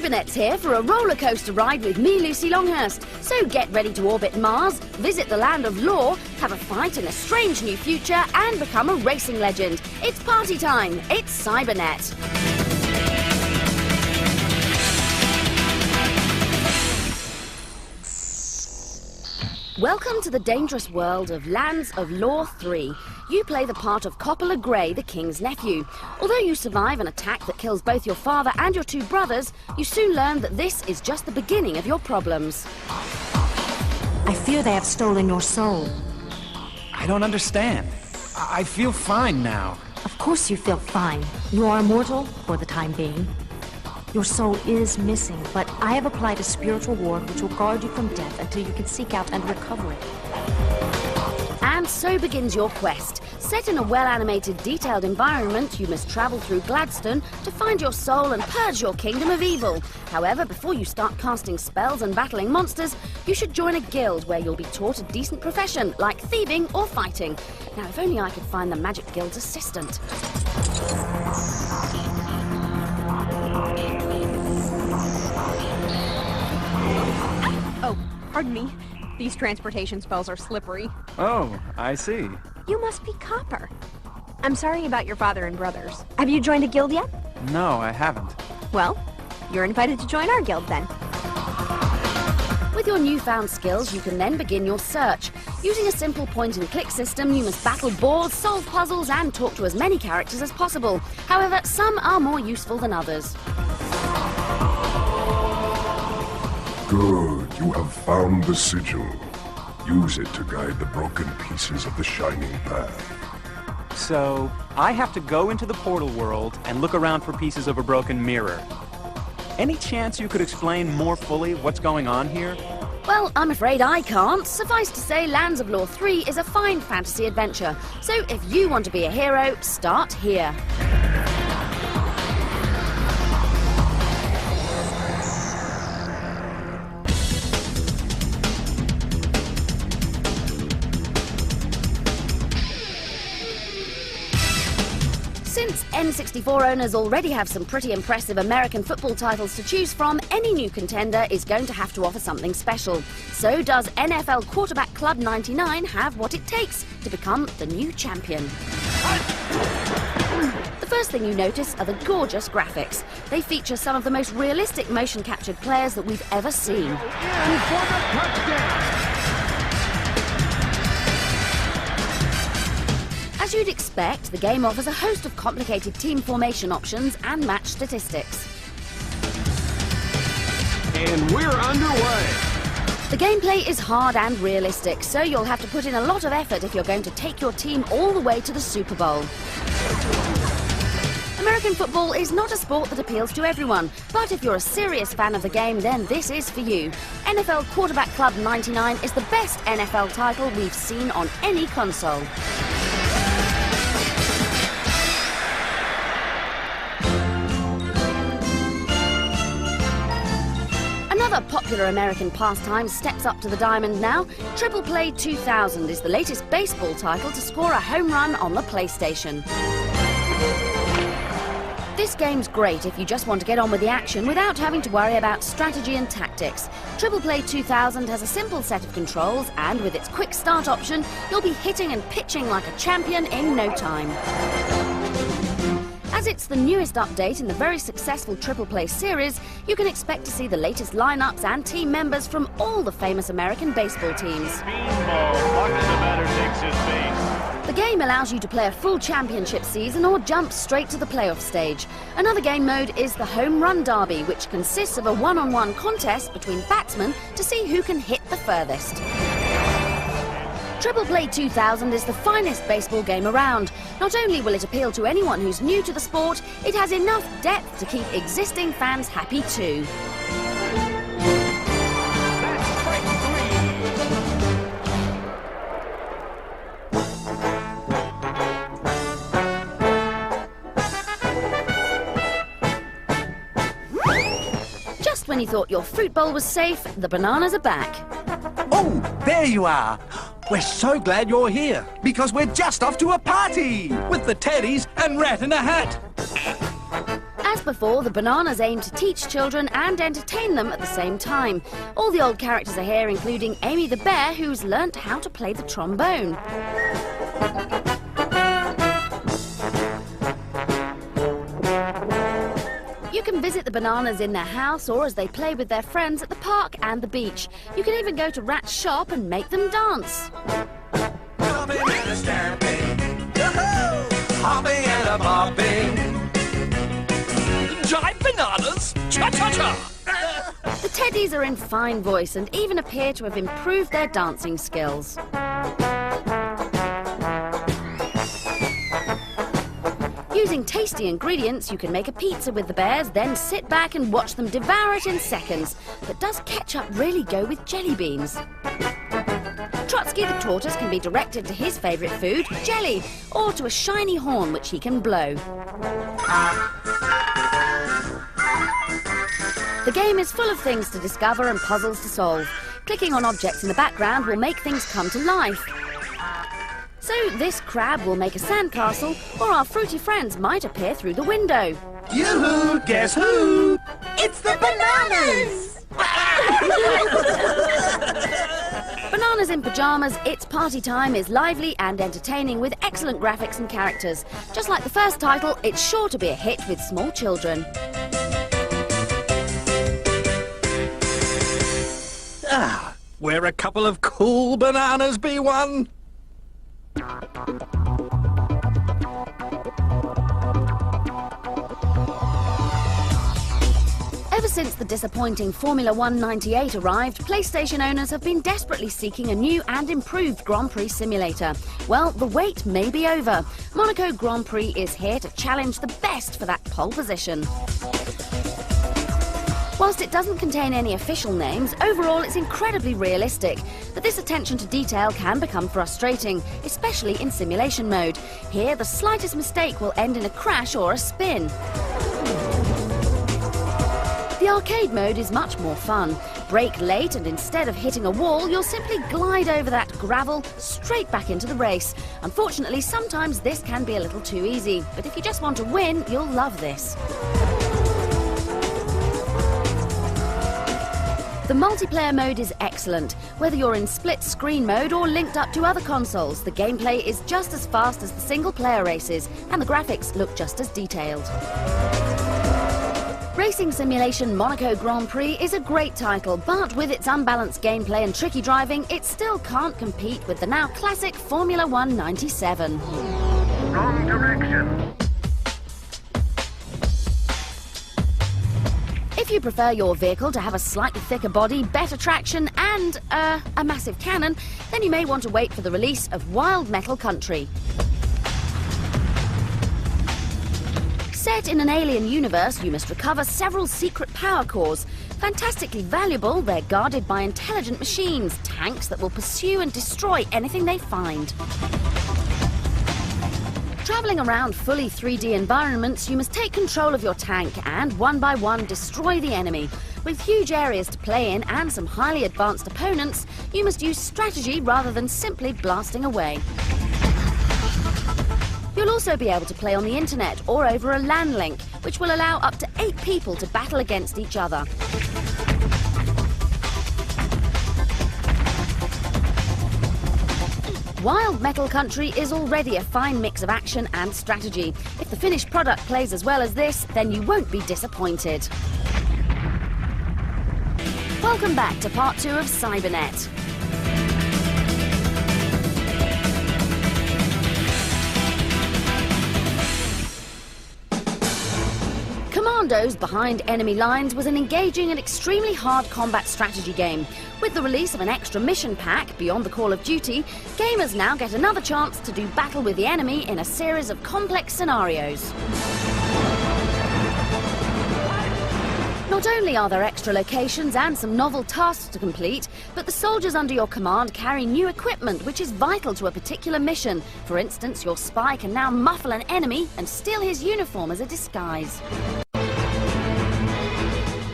Cybernet's here for a roller coaster ride with me, Lucy Longhurst. So get ready to orbit Mars, visit the land of lore, have a fight in a strange new future, and become a racing legend. It's party time. It's Cybernet. Welcome to the dangerous world of Lands of Lore 3. You play the part of Coppola Grey, the King's nephew. Although you survive an attack that kills both your father and your two brothers, you soon learn that this is just the beginning of your problems. I fear they have stolen your soul. I don't understand. I feel fine now. Of course you feel fine. You are immortal for the time being. Your soul is missing, but I have applied a spiritual ward which will guard you from death until you can seek out and recover it. And so begins your quest. Set in a well-animated, detailed environment, you must travel through Gladstone to find your soul and purge your kingdom of evil. However, before you start casting spells and battling monsters, you should join a guild where you'll be taught a decent profession, like thieving or fighting. Now, if only I could find the Magic Guild's assistant. Oh, pardon me. These transportation spells are slippery. Oh, I see. You must be Copper. I'm sorry about your father and brothers. Have you joined a guild yet? No, I haven't. Well, you're invited to join our guild then. With your newfound skills, you can then begin your search. Using a simple point-and-click system, you must battle boards, solve puzzles, and talk to as many characters as possible. However, some are more useful than others. Good, you have found the sigil. Use it to guide the broken pieces of the Shining Path. So, I have to go into the portal world and look around for pieces of a broken mirror. Any chance you could explain more fully what's going on here? Well, I'm afraid I can't. Suffice to say, Lands of Lore 3 is a fine fantasy adventure. So if you want to be a hero, start here. Since N64 owners already have some pretty impressive American football titles to choose from, any new contender is going to have to offer something special. So does NFL quarterback Club 99 have what it takes to become the new champion? The first thing you notice are the gorgeous graphics. They feature some of the most realistic motion-captured players that we've ever seen. In for the touchdown! As you'd expect, the game offers a host of complicated team formation options and match statistics. And we're underway. The gameplay is hard and realistic, so you'll have to put in a lot of effort if you're going to take your team all the way to the Super Bowl. American football is not a sport that appeals to everyone, but if you're a serious fan of the game, then this is for you. NFL Quarterback Club 99 is the best NFL title we've seen on any console. Another popular American pastime steps up to the diamond now. Triple Play 2000 is the latest baseball title to score a home run on the PlayStation. This game's great if you just want to get on with the action without having to worry about strategy and tactics. Triple Play 2000 has a simple set of controls, and with its quick start option, you'll be hitting and pitching like a champion in no time. As it's the newest update in the very successful Triple Play series, you can expect to see the latest lineups and team members from all the famous American baseball teams. The game allows you to play a full championship season or jump straight to the playoff stage. Another game mode is the Home Run Derby, which consists of a one-on-one contest between batsmen to see who can hit the furthest. Triple Play 2000 is the finest baseball game around. Not only will it appeal to anyone who's new to the sport, it has enough depth to keep existing fans happy too. Just when you thought your fruit bowl was safe, the bananas are back. Oh, there you are. We're so glad you're here, because we're just off to a party with the teddies and Rat in a Hat. As before, the Bananas aim to teach children and entertain them at the same time. All the old characters are here, including Amy the bear, who's learnt how to play the trombone. You can visit the Bananas in their house or as they play with their friends at the park and the beach. You can even go to Rat's shop and make them dance. Jumping and a stamping, hopping and a bopping. Jive Bananas, cha-cha-cha! The Teddies are in fine voice and even appear to have improved their dancing skills. Using tasty ingredients, you can make a pizza with the bears, then sit back and watch them devour it in seconds. But does ketchup really go with jelly beans? Trotsky the tortoise can be directed to his favourite food, jelly, or to a shiny horn which he can blow. The game is full of things to discover and puzzles to solve. Clicking on objects in the background will make things come to life. So this crab will make a sandcastle, or our fruity friends might appear through the window. Yoo-hoo, guess who? It's the Bananas! Bananas in Pyjamas, its party time is lively and entertaining with excellent graphics and characters. Just like the first title, it's sure to be a hit with small children. Ah, we're a couple of cool bananas, B1. Ever since the disappointing Formula 198 arrived, PlayStation owners have been desperately seeking a new and improved Grand Prix simulator. Well, the wait may be over. Monaco Grand Prix is here to challenge the best for that pole position. Whilst it doesn't contain any official names, overall it's incredibly realistic. But this attention to detail can become frustrating, especially in simulation mode. Here, the slightest mistake will end in a crash or a spin. The arcade mode is much more fun. Brake late and instead of hitting a wall, you'll simply glide over that gravel straight back into the race. Unfortunately, sometimes this can be a little too easy, but if you just want to win, you'll love this. The multiplayer mode is excellent. Whether you're in split-screen mode or linked up to other consoles, the gameplay is just as fast as the single-player races, and the graphics look just as detailed. Racing simulation Monaco Grand Prix is a great title, but with its unbalanced gameplay and tricky driving, it still can't compete with the now classic Formula 197. Wrong direction. If you prefer your vehicle to have a slightly thicker body, better traction and, a massive cannon, then you may want to wait for the release of Wild Metal Country. Set in an alien universe, you must recover several secret power cores. Fantastically valuable, they're guarded by intelligent machines, tanks that will pursue and destroy anything they find. Travelling around fully 3D environments, you must take control of your tank and, one by one, destroy the enemy. With huge areas to play in and some highly advanced opponents, you must use strategy rather than simply blasting away. You'll also be able to play on the internet or over a LAN link, which will allow up to 8 people to battle against each other. Wild Metal Country is already a fine mix of action and strategy. If the finished product plays as well as this, then you won't be disappointed. Welcome back to part 2 of Cybernet. Commandos Behind Enemy Lines was an engaging and extremely hard combat strategy game. With the release of an extra mission pack, Beyond the Call of Duty, gamers now get another chance to do battle with the enemy in a series of complex scenarios. Not only are there extra locations and some novel tasks to complete, but the soldiers under your command carry new equipment which is vital to a particular mission. For instance, your spy can now muffle an enemy and steal his uniform as a disguise.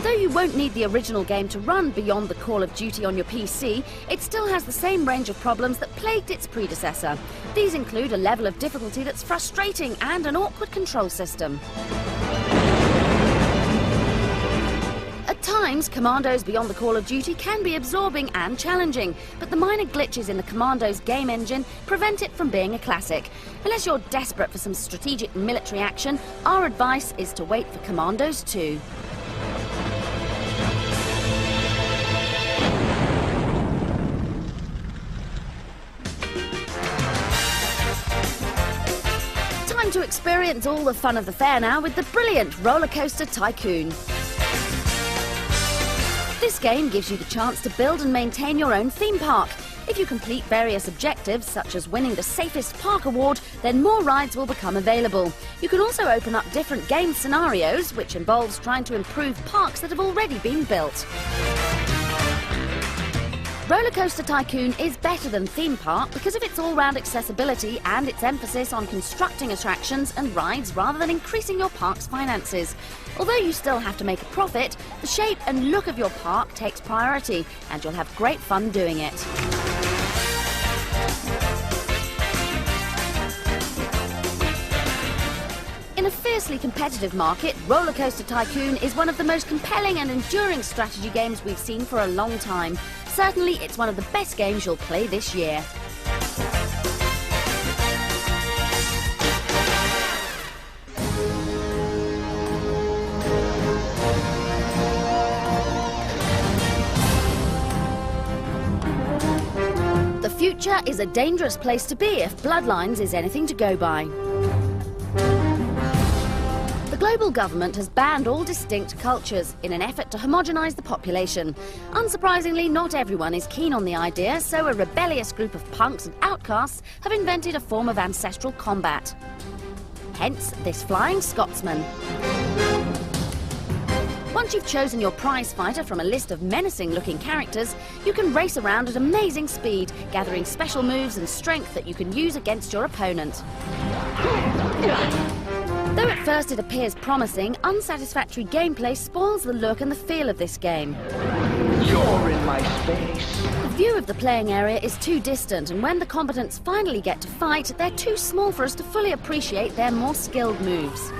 Though you won't need the original game to run Beyond the Call of Duty on your PC, it still has the same range of problems that plagued its predecessor. These include a level of difficulty that's frustrating and an awkward control system. times, Commandos Beyond the Call of Duty can be absorbing and challenging, but the minor glitches in the Commandos game engine prevent it from being a classic. Unless you're desperate for some strategic military action, our advice is to wait for Commandos 2. Time to experience all the fun of the fair now with the brilliant Rollercoaster Tycoon. This game gives you the chance to build and maintain your own theme park. If you complete various objectives, such as winning the Safest Park Award, then more rides will become available. You can also open up different game scenarios, which involves trying to improve parks that have already been built. Rollercoaster Tycoon is better than Theme Park because of its all-round accessibility and its emphasis on constructing attractions and rides rather than increasing your park's finances. Although you still have to make a profit, the shape and look of your park takes priority, and you'll have great fun doing it. In a fiercely competitive market, Rollercoaster Tycoon is one of the most compelling and enduring strategy games we've seen for a long time. Certainly, it's one of the best games you'll play this year. The future is a dangerous place to be if Bloodlines is anything to go by. The global government has banned all distinct cultures in an effort to homogenize the population. Unsurprisingly, not everyone is keen on the idea, so a rebellious group of punks and outcasts have invented a form of ancestral combat. Hence, this Flying Scotsman. Once you've chosen your prize fighter from a list of menacing-looking characters, you can race around at amazing speed, gathering special moves and strength that you can use against your opponent. Though at first it appears promising, unsatisfactory gameplay spoils the look and the feel of this game. You're in my space. The view of the playing area is too distant, and when the combatants finally get to fight, they're too small for us to fully appreciate their more skilled moves.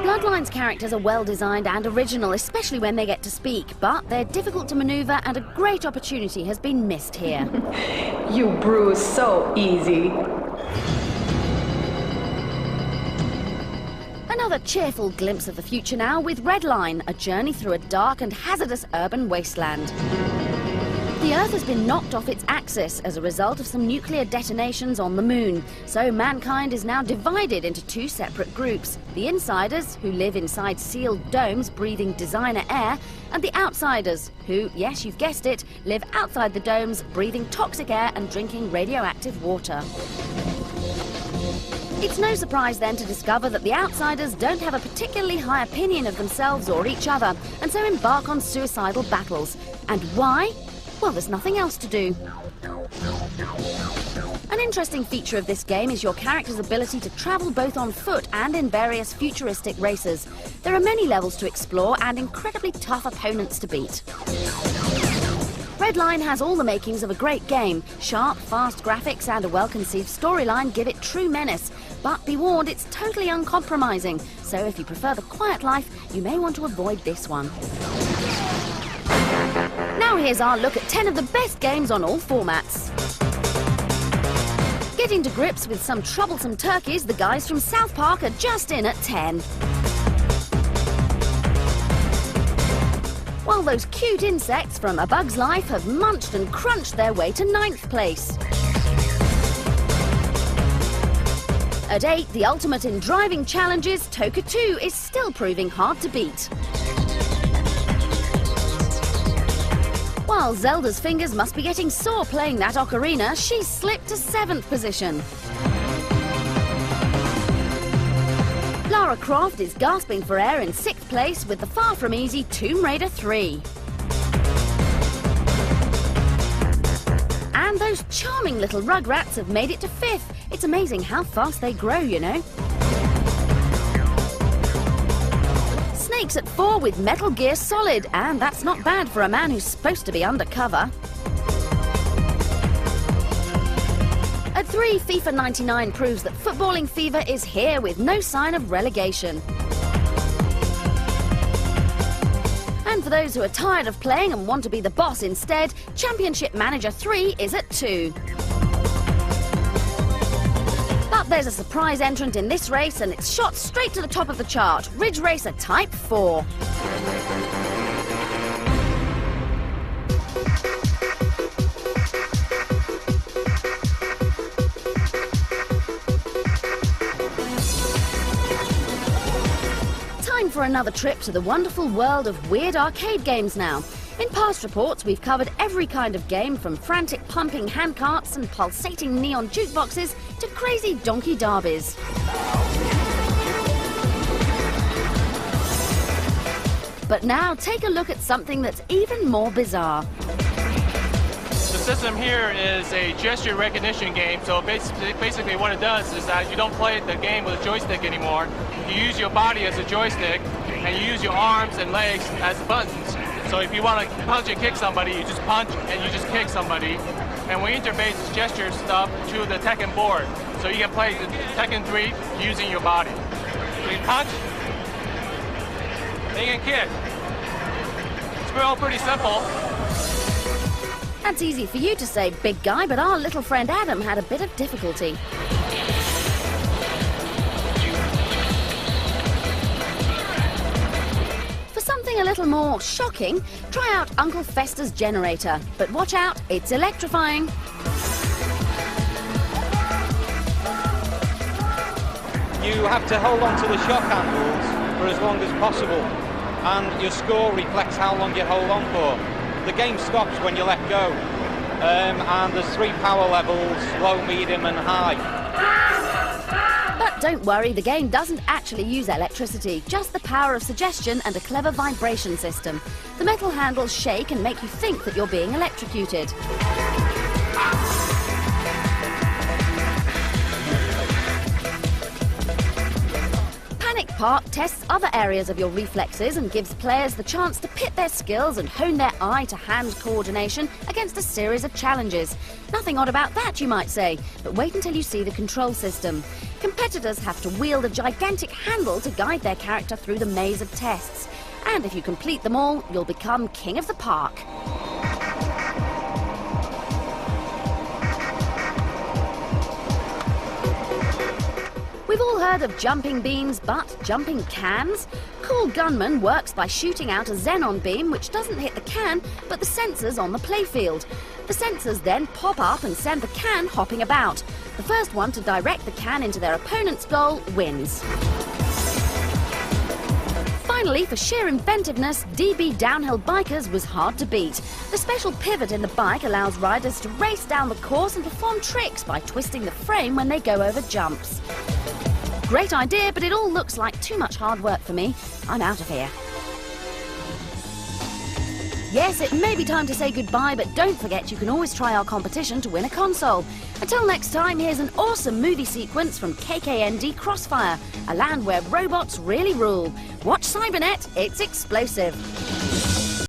Bloodlines characters are well designed and original, especially when they get to speak, but they're difficult to maneuver and a great opportunity has been missed here. You bruise so easy. Another cheerful glimpse of the future now with Redline, a journey through a dark and hazardous urban wasteland. The Earth has been knocked off its axis as a result of some nuclear detonations on the Moon, so mankind is now divided into two separate groups. The Insiders, who live inside sealed domes breathing designer air, and the Outsiders, who, yes, you've guessed it, live outside the domes breathing toxic air and drinking radioactive water. It's no surprise then to discover that the Outsiders don't have a particularly high opinion of themselves or each other, and so embark on suicidal battles. And why? Well, there's nothing else to do. An interesting feature of this game is your character's ability to travel both on foot and in various futuristic races. There are many levels to explore and incredibly tough opponents to beat. Redline has all the makings of a great game. Sharp, fast graphics and a well-conceived storyline give it true menace. But be warned, it's totally uncompromising. So if you prefer the quiet life, you may want to avoid this one. Now here's our look at 10 of the best games on all formats. Getting to grips with some troublesome turkeys, the guys from South Park are just in at 10. While those cute insects from A Bug's Life have munched and crunched their way to 9th place. At 8, the ultimate in driving challenges, Toka 2 is still proving hard to beat. While Zelda's fingers must be getting sore playing that ocarina, she's slipped to 7th position. Lara Croft is gasping for air in 6th place with the far from easy Tomb Raider 3. And those charming little Rugrats have made it to 5th. It's amazing how fast they grow, you know. Snake's at 4 with Metal Gear Solid, and that's not bad for a man who's supposed to be undercover. At 3, FIFA 99 proves that footballing fever is here with no sign of relegation. And And for those who are tired of playing and want to be the boss instead, Championship Manager 3 is at 2. But there's a surprise entrant in this race, and it's shot straight to the top of the chart, Ridge Racer Type 4. Time for another trip to the wonderful world of weird arcade games now. In past reports, we've covered every kind of game, from frantic pumping handcarts and pulsating neon jukeboxes to crazy donkey derbies. But now take a look at something that's even more bizarre. The system here is a gesture recognition game, so basically what it does is that you don't play the game with a joystick anymore. You use your body as a joystick, and you use your arms and legs as buttons. So if you want to punch and kick somebody, you just punch and you just kick somebody. And we interface this gesture stuff to the Tekken board. So you can play the Tekken 3 using your body. So you punch, and you can kick. It's all pretty simple. That's easy for you to say, big guy, but our little friend Adam had a bit of difficulty. A little more shocking, try out Uncle Fester's generator. But watch out, it's electrifying. You have to hold on to the shock handles for as long as possible, and your score reflects how long you hold on for. The game stops when you let go, and there's 3 power levels, low, medium and high. But don't worry, the game doesn't actually use electricity, just the power of suggestion and a clever vibration system. The metal handles shake and make you think that you're being electrocuted. Panic Park tests other areas of your reflexes and gives players the chance to pit their skills and hone their eye-to-hand coordination against a series of challenges. Nothing odd about that, you might say, but wait until you see the control system. Competitors have to wield a gigantic handle to guide their character through the maze of tests. And if you complete them all, you'll become king of the park. We've all heard of jumping beams, but jumping cans? Cool Gunman works by shooting out a xenon beam which doesn't hit the can, but the sensors on the playfield. The sensors then pop up and send the can hopping about. The first one to direct the can into their opponent's goal wins. Finally, for sheer inventiveness, DB Downhill Bikers was hard to beat. The special pivot in the bike allows riders to race down the course and perform tricks by twisting the frame when they go over jumps. Great idea, but it all looks like too much hard work for me. I'm out of here. Yes, it may be time to say goodbye, but don't forget you can always try our competition to win a console. Until next time, here's an awesome movie sequence from KKND Crossfire, a land where robots really rule. Watch Cybernet, it's explosive.